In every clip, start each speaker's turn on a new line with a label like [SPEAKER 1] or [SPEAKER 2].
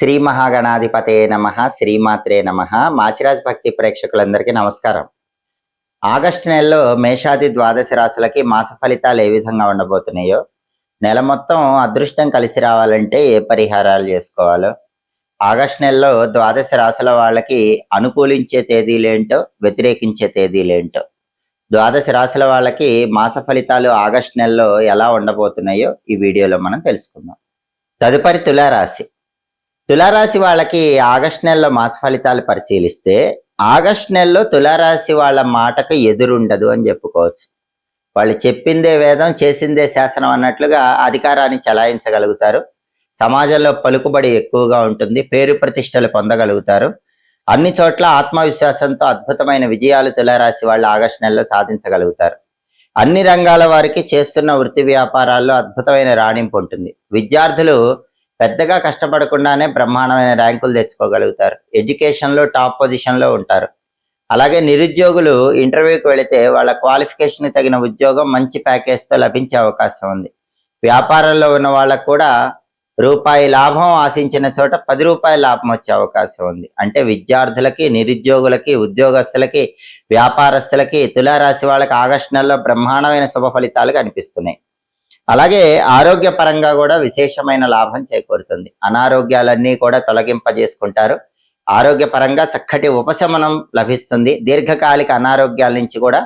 [SPEAKER 1] శ్రీ మహాగణాధిపతే నమః, శ్రీమాత్రే నమః. మాచిరాజ్ భక్తి ప్రేక్షకులందరికీ నమస్కారం. ఆగస్టు నెలలో మేషాది ద్వాదశ రాశులకి మాస ఫలితాలు ఏ విధంగా ఉండబోతున్నాయో, నెల మొత్తం అదృష్టం కలిసి రావాలంటే ఏ పరిహారాలు చేసుకోవాలో, ఆగస్టు నెలలో ద్వాదశ రాశుల వాళ్ళకి అనుకూలించే తేదీలేంటో, వ్యతిరేకించే తేదీలేంటో, ద్వాదశ రాశుల వాళ్ళకి మాస ఫలితాలు ఆగస్టు నెలలో ఎలా ఉండబోతున్నాయో ఈ వీడియోలో మనం తెలుసుకుందాం. తదుపరి తులారాశి. తులారాశి వాళ్ళకి ఆగస్టు నెలలో మాస ఫలితాలు పరిశీలిస్తే, ఆగస్టు నెలలో తులారాశి వాళ్ళ మాటకు ఎదురుండదు అని చెప్పుకోవచ్చు. వాళ్ళు చెప్పిందే వేదం, చేసిందే శాసనం అన్నట్లుగా అధికారాన్ని చలాయించగలుగుతారు. సమాజంలో పలుకుబడి ఎక్కువగా ఉంటుంది. పేరు ప్రతిష్టలు పొందగలుగుతారు. అన్ని చోట్ల ఆత్మవిశ్వాసంతో అద్భుతమైన విజయాలు తులారాశి వాళ్ళు ఆగస్టు నెలలో సాధించగలుగుతారు. అన్ని రంగాల వారికి చేస్తున్న వృత్తి వ్యాపారాల్లో అద్భుతమైన రాణింపు ఉంటుంది. విద్యార్థులు పెద్దగా కష్టపడకుండానే బ్రహ్మాండమైన ర్యాంకులు తెచ్చుకోగలుగుతారు. ఎడ్యుకేషన్లో టాప్ పొజిషన్లో ఉంటారు. అలాగే నిరుద్యోగులు ఇంటర్వ్యూకి వెళితే వాళ్ళ క్వాలిఫికేషన్ తగిన ఉద్యోగం మంచి ప్యాకేజ్తో లభించే అవకాశం ఉంది. వ్యాపారంలో ఉన్న వాళ్ళకు కూడా రూపాయి లాభం ఆశించిన చోట 10 రూపాయల లాభం వచ్చే అవకాశం ఉంది. అంటే విద్యార్థులకి, నిరుద్యోగులకి, ఉద్యోగస్తులకి, వ్యాపారస్తులకి తులారాశి వాళ్ళకి ఆగస్టు నెలలో బ్రహ్మాండమైన శుభ ఫలితాలు కనిపిస్తున్నాయి. అలాగే ఆరోగ్యపరంగా కూడా విశేషమైన లాభం చేకూరుతుంది. అనారోగ్యాలన్నీ కూడా తొలగింపజేసుకుంటారు. ఆరోగ్యపరంగా చక్కటి ఉపశమనం లభిస్తుంది. దీర్ఘకాలిక అనారోగ్యాల నుంచి కూడా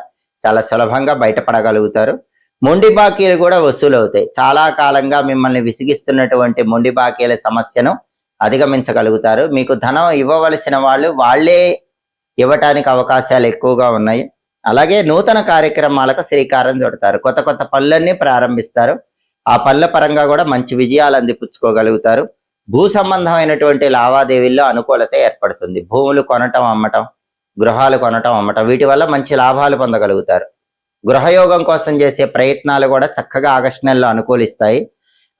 [SPEAKER 1] చాలా సులభంగా బయటపడగలుగుతారు. మొండి బాకీలు కూడా వసూలు అవుతాయి. చాలా కాలంగా మిమ్మల్ని విసిగిస్తున్నటువంటి మొండి బాకీల సమస్యను అధిగమించగలుగుతారు. మీకు ధనం ఇవ్వవలసిన వాళ్ళే ఇవ్వటానికి అవకాశాలు ఎక్కువగా ఉన్నాయి. అలాగే నూతన కార్యక్రమాలకు శ్రీకారం చుడతారు. కొత్త కొత్త పనులన్నీ ప్రారంభిస్తారు. ఆ పనుల పరంగా కూడా మంచి విజయాలు అందిపుచ్చుకోగలుగుతారు. భూ సంబంధమైనటువంటి లావాదేవీల్లో అనుకూలత ఏర్పడుతుంది. భూములు కొనటం, అమ్మటం, గృహాలు కొనటం, అమ్మటం, వీటి వల్ల మంచి లాభాలు పొందగలుగుతారు. గృహయోగం కోసం చేసే ప్రయత్నాలు కూడా చక్కగా ఆగస్టు నెలలో అనుకూలిస్తాయి.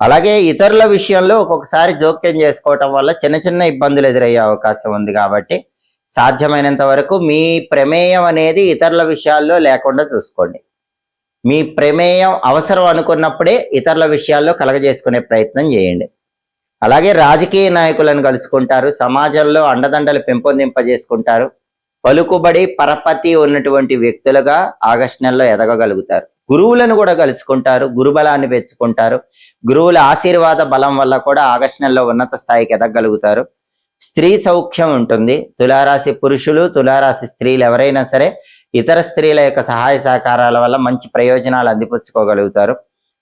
[SPEAKER 1] అలాగే ఇతరుల విషయంలో ఒక్కొక్కసారి జోక్యం చేసుకోవటం వల్ల చిన్న చిన్న ఇబ్బందులు ఎదురయ్యే అవకాశం ఉంది. కాబట్టి సాధ్యమైనంత వరకు మీ ప్రమేయం అనేది ఇతరుల విషయాల్లో లేకుండా చూసుకోండి. మీ ప్రమేయం అవసరం అనుకున్నప్పుడే ఇతరుల విషయాల్లో కలగజేసుకునే ప్రయత్నం చేయండి. అలాగే రాజకీయ నాయకులను కలుసుకుంటారు. సమాజంలో అండదండలు పెంపొందింపజేసుకుంటారు. పలుకుబడి, పరపతి ఉన్నటువంటి వ్యక్తులుగా ఆగస్టు నెలలో ఎదగగలుగుతారు. గురువులను కూడా కలుసుకుంటారు. గురుబలాన్ని పెంచుకుంటారు. గురువుల ఆశీర్వాద బలం వల్ల కూడా ఆగస్టు నెలలో ఉన్నత స్థాయికి ఎదగగలుగుతారు. స్త్రీ సౌఖ్యం ఉంటుంది. తులారాశి పురుషులు, తులారాశి స్త్రీలు ఎవరైనా సరే ఇతర స్త్రీల యొక్క సహాయ సహకారాల వల్ల మంచి ప్రయోజనాలు అందిపుచ్చుకోగలుగుతారు.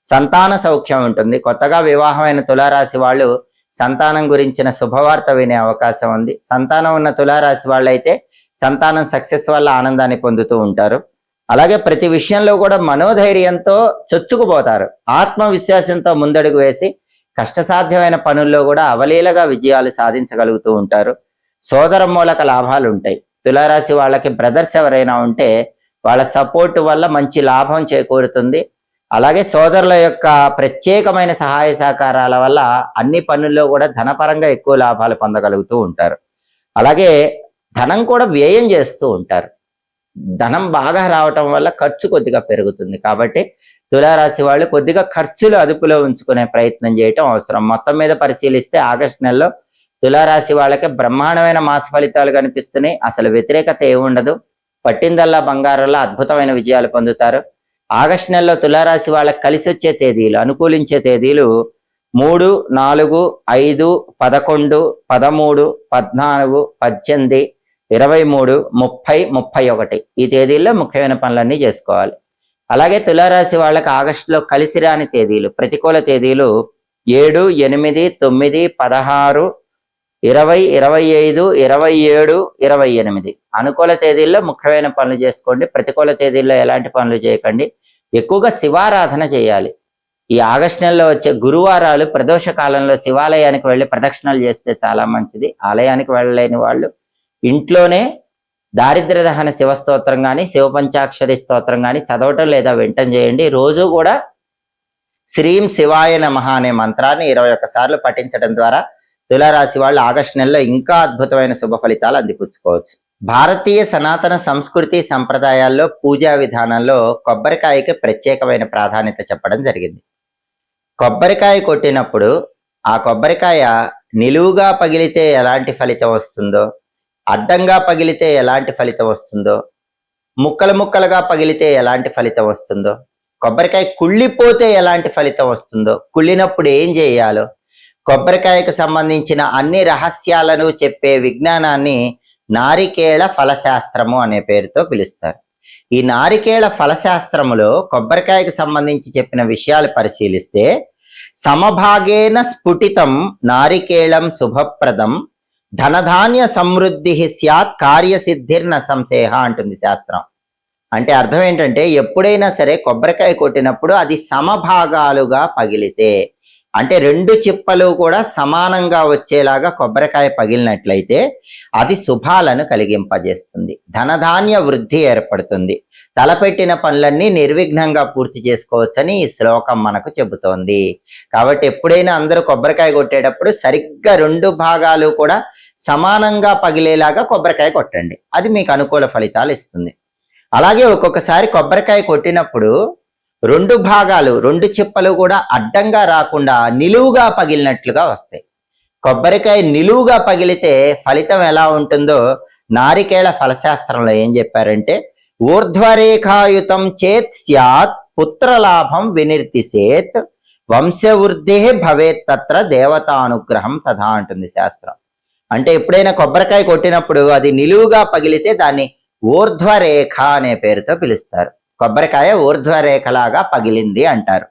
[SPEAKER 1] సంతాన సౌఖ్యం ఉంటుంది. కొత్తగా వివాహమైన తులారాశి వాళ్ళు సంతానం గురించిన శుభవార్త వినే అవకాశం ఉంది. సంతానం ఉన్న తులారాశి వాళ్ళైతే సంతానం సక్సెస్ వల్ల ఆనందాన్ని పొందుతూ ఉంటారు. అలాగే ప్రతి విషయంలో కూడా మనోధైర్యంతో చొచ్చుకుపోతారు. ఆత్మవిశ్వాసంతో ముందడుగు వేసి కష్టసాధ్యమైన పనుల్లో కూడా అవలీలగా విజయాలు సాధించగలుగుతూ ఉంటారు. సోదర మూలక లాభాలు ఉంటాయి. తులారాశి వాళ్ళకి బ్రదర్స్ ఎవరైనా ఉంటే వాళ్ళ సపోర్ట్ వల్ల మంచి లాభం చేకూరుతుంది. అలాగే సోదరుల యొక్క ప్రత్యేకమైన సహాయ సహకారాల వల్ల అన్ని పనుల్లో కూడా ధనపరంగా ఎక్కువ లాభాలు పొందగలుగుతూ ఉంటారు. అలాగే ధనం కూడా వ్యయం చేస్తూ ఉంటారు. ధనం బాగా రావటం వల్ల ఖర్చు కొద్దిగా పెరుగుతుంది. కాబట్టి తులారాశి వాళ్ళు కొద్దిగా ఖర్చులు అదుపులో ఉంచుకునే ప్రయత్నం చేయటం అవసరం. మొత్తం మీద పరిశీలిస్తే ఆగస్టు నెలలో తులారాశి వాళ్ళకి బ్రహ్మాండమైన మాస ఫలితాలు కనిపిస్తున్నాయి. అసలు వ్యతిరేకత ఏముండదు. పట్టిందల్లా బంగారంలో అద్భుతమైన విజయాలు పొందుతారు. ఆగస్టు నెలలో తులారాశి వాళ్ళకి కలిసి వచ్చే తేదీలు, అనుకూలించే తేదీలు 3, 4, 5, 11, 13, 14, 18, 23, 30, 31 ఈ తేదీల్లో ముఖ్యమైన పనులన్నీ చేసుకోవాలి. అలాగే తులారాశి వాళ్ళకి ఆగస్టులో కలిసి రాని తేదీలు, ప్రతికూల తేదీలు 7, 8, 9, 16, 20, 25, 27, 28 అనుకూల తేదీల్లో ముఖ్యమైన పనులు చేసుకోండి. ప్రతికూల తేదీల్లో ఎలాంటి పనులు చేయకండి. ఎక్కువగా శివారాధన చేయాలి. ఈ ఆగస్టు నెలలో వచ్చే గురువారాలు ప్రదోష కాలంలో శివాలయానికి వెళ్ళి ప్రదక్షిణలు చేస్తే చాలా మంచిది. ఆలయానికి వెళ్ళలేని వాళ్ళు ఇంట్లోనే దారిద్ర్య దహన శివస్తోత్రం కానీ, శివ పంచాక్షరి స్తోత్రం కానీ చదవటం లేదా వింటం చేయండి. రోజు కూడా శ్రీం శివాయ నమః అనే మంత్రాన్ని 21 సార్లు పఠించడం ద్వారా తులారాశి వాళ్ళు ఆగస్టు నెలలో ఇంకా అద్భుతమైన శుభ ఫలితాలు అందిపుచ్చుకోవచ్చు. భారతీయ సనాతన సంస్కృతి సంప్రదాయాల్లో పూజా విధానంలో కొబ్బరికాయకి ప్రత్యేకమైన ప్రాధాన్యత చెప్పడం జరిగింది. కొబ్బరికాయ కొట్టినప్పుడు ఆ కొబ్బరికాయ నిలువుగా పగిలితే ఎలాంటి ఫలితం వస్తుందో, అడ్డంగా పగిలితే ఎలాంటి ఫలితం వస్తుందో, ముక్కలు ముక్కలుగా పగిలితే ఎలాంటి ఫలితం వస్తుందో, కొబ్బరికాయ కుళ్ళిపోతే ఎలాంటి ఫలితం వస్తుందో, కుళ్ళినప్పుడు ఏం చేయాలో, కొబ్బరికాయకు సంబంధించిన అన్ని రహస్యాలను చెప్పే విజ్ఞానాన్ని నారికేళ ఫలశాస్త్రము అనే పేరుతో పిలుస్తారు. ఈ నారికేళ ఫలశాస్త్రములో కొబ్బరికాయకు సంబంధించి చెప్పిన విషయాలు పరిశీలిస్తే, సమభాగేన స్ఫుటితం నారికేళం శుభప్రదం ధనధాన్య సమృద్ధి స్యాత్ కార్యసిద్ధిర్న సంశయ అంటుంది శాస్త్రం. అంటే అర్థం ఏంటంటే, ఎప్పుడైనా సరే కొబ్బరికాయ కొట్టినప్పుడు అది సమభాగాలుగా పగిలితే, అంటే రెండు చిప్పలు కూడా సమానంగా వచ్చేలాగా కొబ్బరికాయ పగిలినట్లయితే అది శుభాలను కలిగింపజేస్తుంది, ధనధాన్య వృద్ధి ఏర్పడుతుంది, తలపెట్టిన పనులన్నీ నిర్విఘ్నంగా పూర్తి చేసుకోవచ్చని ఈ శ్లోకం మనకు చెబుతోంది. కాబట్టి ఎప్పుడైనా అందరూ కొబ్బరికాయ కొట్టేటప్పుడు సరిగ్గా రెండు భాగాలు కూడా సమానంగా పగిలేలాగా కొబ్బరికాయ కొట్టండి, అది మీకు అనుకూల ఫలితాలు ఇస్తుంది. అలాగే ఒక్కొక్కసారి కొబ్బరికాయ కొట్టినప్పుడు రెండు భాగాలు, రెండు చిప్పలు కూడా అడ్డంగా రాకుండా నిలువుగా పగిలినట్లుగా వస్తాయి. కొబ్బరికాయ నిలువుగా పగిలితే ఫలితం ఎలా ఉంటుందో నారికేళ ఫలశాస్త్రంలో ఏం చెప్పారంటే, ఊర్ధ్వరేఖాయుతం చేత్ స్యాత్ పుత్రలాభం వినిర్తిసేత్ వంశవృద్ధి భవేత్ తత్ర దేవతానుగ్రహం తథా అంటుంది శాస్త్రం. అంటే ఎప్పుడైనా కొబ్బరికాయ కొట్టినప్పుడు అది నిలువుగా పగిలితే దాన్ని ఊర్ధ్వరేఖ అనే పేరుతో పిలుస్తారు. కొబ్బరికాయ ఊర్ధ్వరేఖలాగా పగిలింది అంటారు.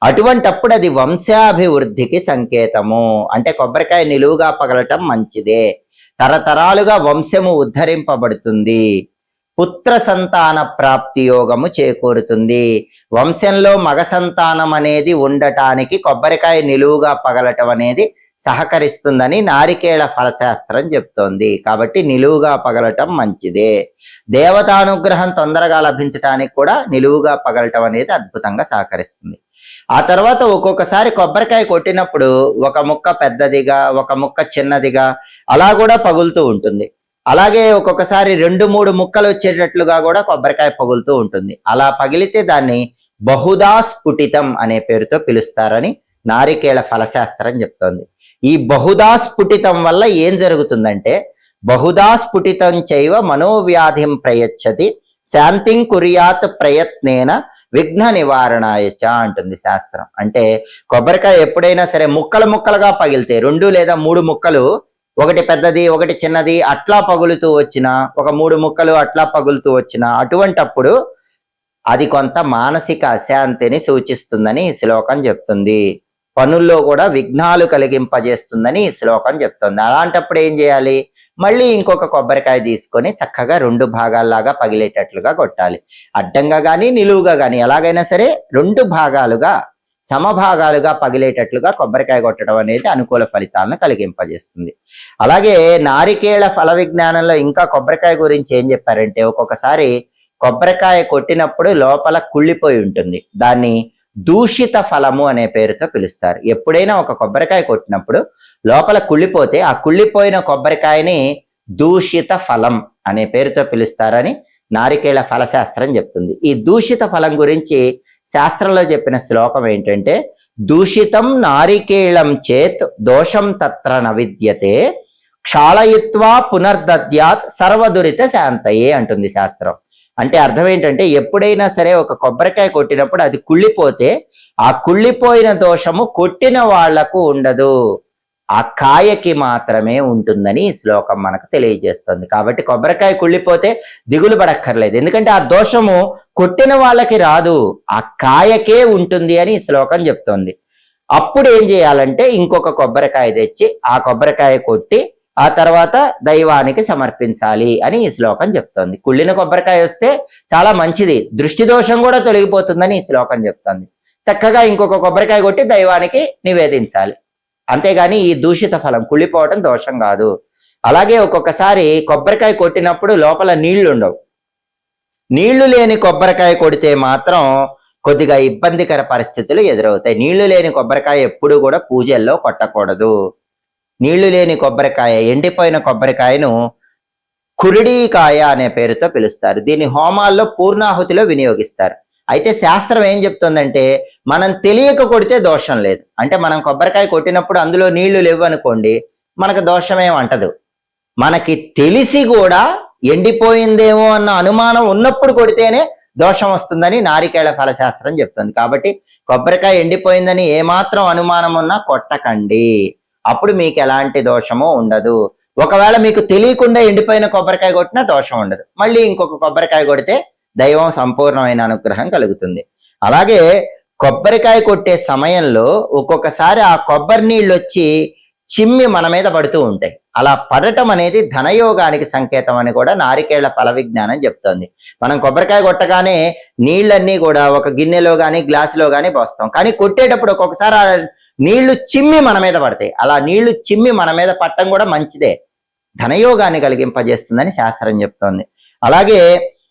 [SPEAKER 1] అటువంటప్పుడు అది వంశాభివృద్ధికి సంకేతము. అంటే కొబ్బరికాయ నిలువుగా పగలటం మంచిదే, తరతరాలుగా వంశము ఉద్ధరింపబడుతుంది, పుత్ర సంతాన ప్రాప్తి యోగము చేకూరుతుంది. వంశంలో మగ సంతానం అనేది ఉండటానికి కొబ్బరికాయ నిలువుగా పగలటం అనేది సహకరిస్తుందని నారికేళ ఫలశాస్త్రం చెప్తోంది. కాబట్టి నిలువుగా పగలటం మంచిదే. దేవతానుగ్రహం తొందరగా లభించడానికి కూడా నిలువుగా పగలటం అనేది అద్భుతంగా సహకరిస్తుంది. ఆ తర్వాత ఒక్కొక్కసారి కొబ్బరికాయ కొట్టినప్పుడు ఒక ముక్క పెద్దదిగా, ఒక ముక్క చిన్నదిగా అలా కూడా పగులుతూ ఉంటుంది. అలాగే ఒక్కొక్కసారి 2-3 ముక్కలు వచ్చేటట్లుగా కూడా కొబ్బరికాయ పగులుతూ ఉంటుంది. అలా పగిలితే దాన్ని బహుదా స్ఫుటితం అనే పేరుతో పిలుస్తారని నారికేళ ఫలశాస్త్రం చెప్తోంది. ఈ బహుదా స్ఫుటితం వల్ల ఏం జరుగుతుందంటే, బహుదా స్ఫుటితం చైవ మనోవ్యాధిం ప్రయచ్చతి శాంతిం కుర్యాత్ ప్రయత్నేన విఘ్న నివారణాయచ అంటుంది శాస్త్రం. అంటే కొబ్బరికాయ ఎప్పుడైనా సరే ముక్కలు ముక్కలుగా పగిలితే, 2 లేదా 3 ముక్కలు, ఒకటి పెద్దది ఒకటి చిన్నది అట్లా పగులుతూ వచ్చినా, ఒక 3 ముక్కలు అట్లా పగులుతూ వచ్చినా, అటువంటప్పుడు అది కొంత మానసిక అశాంతిని సూచిస్తుందని ఈ శ్లోకం చెప్తుంది. పనుల్లో కూడా విఘ్నాలు కలిగింపజేస్తుందని ఈ శ్లోకం చెప్తుంది. అలాంటప్పుడు ఏం చేయాలి? మళ్ళీ ఇంకొక కొబ్బరికాయ తీసుకొని చక్కగా 2 భాగాల్లాగా పగిలేటట్లుగా కొట్టాలి. అడ్డంగా కానీ నిలువుగా కానీ ఎలాగైనా సరే 2 భాగాలుగా సమభాగాలుగా పగిలేటట్లుగా కొబ్బరికాయ కొట్టడం అనేది అనుకూల ఫలితాలను కలిగింపజేస్తుంది. అలాగే నారికేళ ఫల విజ్ఞానంలో ఇంకా కొబ్బరికాయ గురించి ఏం చెప్పారంటే, ఒక్కొక్కసారి కొబ్బరికాయ కొట్టినప్పుడు లోపల కుళ్ళిపోయి ఉంటుంది, దాన్ని దూషిత ఫలము అనే పేరుతో పిలుస్తారు. ఎప్పుడైనా ఒక కొబ్బరికాయ కొట్టినప్పుడు లోపల కుళ్ళిపోతే ఆ కుళ్ళిపోయిన కొబ్బరికాయని దూషిత ఫలం అనే పేరుతో పిలుస్తారని నారికేళ ఫలశాస్త్రం చెప్తుంది. ఈ దూషిత ఫలం గురించి శాస్త్రంలో చెప్పిన శ్లోకం ఏంటంటే, దూషితం నారికేళం చేత్ దోషం తత్ర నవిద్యతే క్షాళయిత్వా పునర్దద్యాత్ సర్వదురిత శాంతయే అంటుంది శాస్త్రం. అంటే అర్థం ఏంటంటే, ఎప్పుడైనా సరే ఒక కొబ్బరికాయ కొట్టినప్పుడు అది కుళ్ళిపోతే ఆ కుళ్ళిపోయిన దోషము కొట్టిన వాళ్లకు ఉండదు, ఆ కాయకి మాత్రమే ఉంటుందని ఈ శ్లోకం మనకు తెలియజేస్తుంది. కాబట్టి కొబ్బరికాయ కుళ్ళిపోతే దిగులు పడక్కర్లేదు, ఎందుకంటే ఆ దోషము కొట్టిన వాళ్ళకి రాదు, ఆ కాయకే ఉంటుంది అని ఈ శ్లోకం చెప్తోంది. అప్పుడు ఏం చేయాలంటే, ఇంకొక కొబ్బరికాయ తెచ్చి ఆ కొబ్బరికాయ కొట్టి ఆ తర్వాత దైవానికి సమర్పించాలి అని ఈ శ్లోకం చెప్తోంది. కుళ్ళిన కొబ్బరికాయ వస్తే చాలా మంచిది, దృష్టి దోషం కూడా తొలగిపోతుందని ఈ శ్లోకం చెప్తోంది. చక్కగా ఇంకొక కొబ్బరికాయ కొట్టి దైవానికి నివేదించాలి, అంతేగాని ఈ దూషిత ఫలం కుళ్ళిపోవటం దోషం కాదు. అలాగే ఒక్కొక్కసారి కొబ్బరికాయ కొట్టినప్పుడు లోపల నీళ్లు ఉండవు, నీళ్లు లేని కొబ్బరికాయ కొడితే మాత్రం కొద్దిగా ఇబ్బందికర పరిస్థితులు ఎదురవుతాయి. నీళ్లు లేని కొబ్బరికాయ ఎప్పుడు కూడా పూజల్లో కొట్టకూడదు. నీళ్లు లేని కొబ్బరికాయ, ఎండిపోయిన కొబ్బరికాయను కురిడీకాయ అనే పేరుతో పిలుస్తారు. దీన్ని హోమాల్లో పూర్ణాహుతిలో వినియోగిస్తారు. అయితే శాస్త్రం ఏం చెప్తుందంటే మనం తెలియక కొడితే దోషం లేదు. అంటే మనం కొబ్బరికాయ కొట్టినప్పుడు అందులో నీళ్లు లేవు అనుకోండి, మనకు దోషమేం అంటదు. మనకి తెలిసి కూడా ఎండిపోయిందేమో అన్న అనుమానం ఉన్నప్పుడు కొడితేనే దోషం వస్తుందని నారికేళ ఫలశాస్త్రం చెప్తుంది. కాబట్టి కొబ్బరికాయ ఎండిపోయిందని ఏమాత్రం అనుమానం ఉన్నా కొట్టకండి, అప్పుడు మీకు ఎలాంటి దోషము ఉండదు. ఒకవేళ మీకు తెలియకుండా ఎండిపోయిన కొబ్బరికాయ కొట్టినా దోషం ఉండదు. మళ్ళీ ఇంకొక కొబ్బరికాయ కొడితే దైవం సంపూర్ణమైన అనుగ్రహం కలుగుతుంది. అలాగే కొబ్బరికాయ కొట్టే సమయంలో ఒక్కొక్కసారి ఆ కొబ్బరి నీళ్ళు వచ్చి చిమ్మి మన మీద పడుతూ ఉంటాయి. అలా పడటం అనేది ధనయోగానికి సంకేతం అని కూడా నారికేళ్ల ఫల విజ్ఞానం చెప్తోంది. మనం కొబ్బరికాయ కొట్టగానే నీళ్ళన్నీ కూడా ఒక గిన్నెలో కానీ గ్లాసులో కానీ పోస్తాం, కానీ కొట్టేటప్పుడు ఒక్కొక్కసారి ఆ నీళ్లు చిమ్మి మన మీద పడతాయి. అలా నీళ్లు చిమ్మి మన మీద పట్టడం కూడా మంచిదే, ధనయోగాన్ని కలిగింపజేస్తుందని శాస్త్రం చెప్తోంది. అలాగే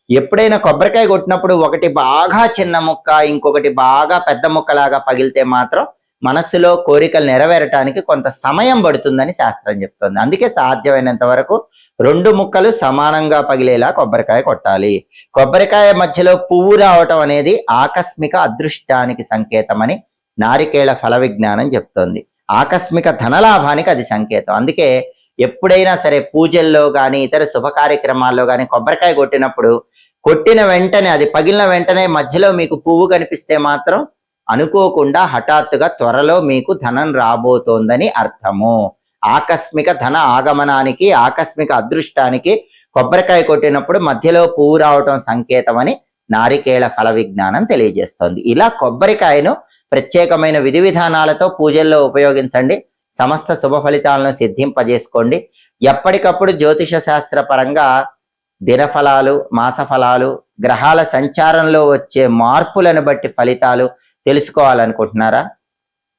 [SPEAKER 1] ఎప్పుడైనా కొబ్బరికాయ కొట్టినప్పుడు ఒకటి బాగా చిన్న ముక్క ఇంకొకటి బాగా పెద్ద ముక్కలాగా పగిలితే మాత్రం మనస్సులో కోరికలు నెరవేరటానికి కొంత సమయం పడుతుందని శాస్త్రం చెప్తుంది. అందుకే సాధ్యమైనంత వరకు 2 ముక్కలు సమానంగా పగిలేలా కొబ్బరికాయ కొట్టాలి. కొబ్బరికాయ మధ్యలో పువ్వు రావటం అనేది ఆకస్మిక అదృష్టానికి సంకేతమని నారికేళ ఫల విజ్ఞానం చెప్తోంది. ఆకస్మిక ధనలాభానికి అది సంకేతం. అందుకే ఎప్పుడైనా సరే పూజల్లో కానీ ఇతర శుభ కార్యక్రమాల్లో కానీ కొబ్బరికాయ కొట్టినప్పుడు కొట్టిన వెంటనే అది పగిలిన వెంటనే మధ్యలో మీకు పువ్వు కనిపిస్తే మాత్రం అనుకోకుండా హఠాత్తుగా త్వరలో మీకు ధనం రాబోతోందని అర్థము. ఆకస్మిక ధన ఆగమనానికి ఆకస్మిక అదృష్టానికి కొబ్బరికాయ కొట్టినప్పుడు మధ్యలో పువ్వు రావటం సంకేతం అని నారికేళ ఫల విజ్ఞానం తెలియజేస్తోంది. ఇలా కొబ్బరికాయను ప్రత్యేకమైన విధి విధానాలతో పూజల్లో ఉపయోగించండి, సమస్త శుభ ఫలితాలను సిద్ధింపజేసుకోండి. ఎప్పటికప్పుడు జ్యోతిష శాస్త్ర పరంగా దినఫలాలు, మాస ఫలాలు, గ్రహాల సంచారంలో వచ్చే మార్పులను బట్టి ఫలితాలు తెలుసుకోవాలనుకుంటున్నారా?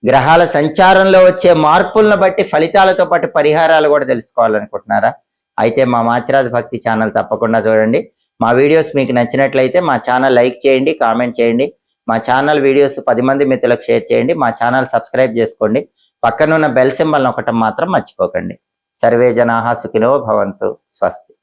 [SPEAKER 1] గ్రహాల సంచారంలో వచ్చే మార్పులను బట్టి ఫలితాలతో పాటు పరిహారాలు కూడా తెలుసుకోవాలనుకుంటున్నారా? అయితే మా మాచిరాజు భక్తి ఛానల్ తప్పకుండా చూడండి. మా వీడియోస్ మీకు నచ్చినట్లయితే మా ఛానల్ లైక్ చేయండి, కామెంట్ చేయండి. మా ఛానల్ వీడియోస్ 10 మంది మిత్రులకు షేర్ చేయండి. మా ఛానల్ సబ్స్క్రైబ్ చేసుకోండి. పక్కనున్న బెల్ సింబల్ నొక్కటం మాత్రం మర్చిపోకండి. సర్వే జనాః సుఖినో భవంతు. స్వస్తి.